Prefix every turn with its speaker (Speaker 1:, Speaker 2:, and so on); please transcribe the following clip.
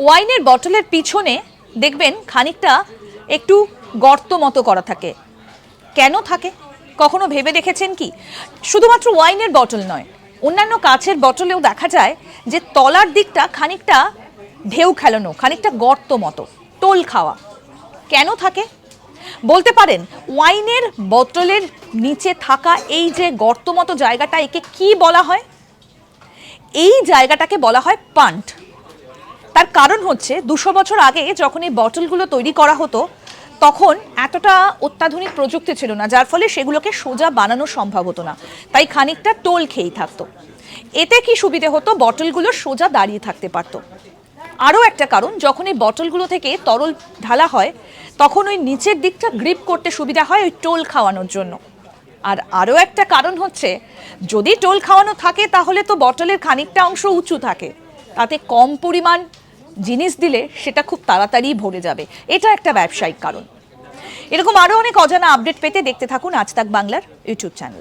Speaker 1: ওয়াইনের বটলের পিছনে দেখবেন খানিকটা একটু গর্ত মতো করা থাকে। কেন থাকে কখনো ভেবে দেখেছেন কি? শুধুমাত্র ওয়াইনের বটল নয়, অন্যান্য কাচের বটলেও দেখা যায় যে তলার দিকটা খানিকটা ঢেউ খেলানো, খানিকটা গর্ত মতো, টোল খাওয়া। কেন থাকে বলতে পারেন? ওয়াইনের বোতলের নিচে থাকা এই যে গর্ত মতো জায়গাটা, একে কি বলা হয়? এই জায়গাটাকে বলা হয় পান্ট। তার কারণ হচ্ছে 200 বছর আগে যখন এই বটলগুলো তৈরি করা হতো তখন এতটা অত্যাধুনিক প্রযুক্তি ছিল না, যার ফলে সেগুলোকে সোজা বানানো সম্ভব হতো না, তাই খানিকটা টোল খেয়েই থাকতো। এতে কি সুবিধে হতো? বটলগুলো সোজা দাঁড়িয়ে থাকতে পারতো। আরও একটা কারণ, যখন এই বটলগুলো থেকে তরল ঢালা হয় তখন ওই নিচের দিকটা গ্রিপ করতে সুবিধা হয় ওই টোল খাওয়ানোর জন্য। আর আরও একটা কারণ হচ্ছে, যদি টোল খাওয়ানো থাকে তাহলে তো বটলের খানিকটা অংশ উঁচু থাকে, তাতে কম পরিমাণ জিনিস দিলে সেটা খুব তাড়াতাড়ি ভরে যাবে। এটা একটা ব্যবসায়িক কারণ। এরকম আরও অনেক অজানা আপডেট পেতে দেখতে থাকুন আজ তাক বাংলার ইউটিউব চ্যানেল।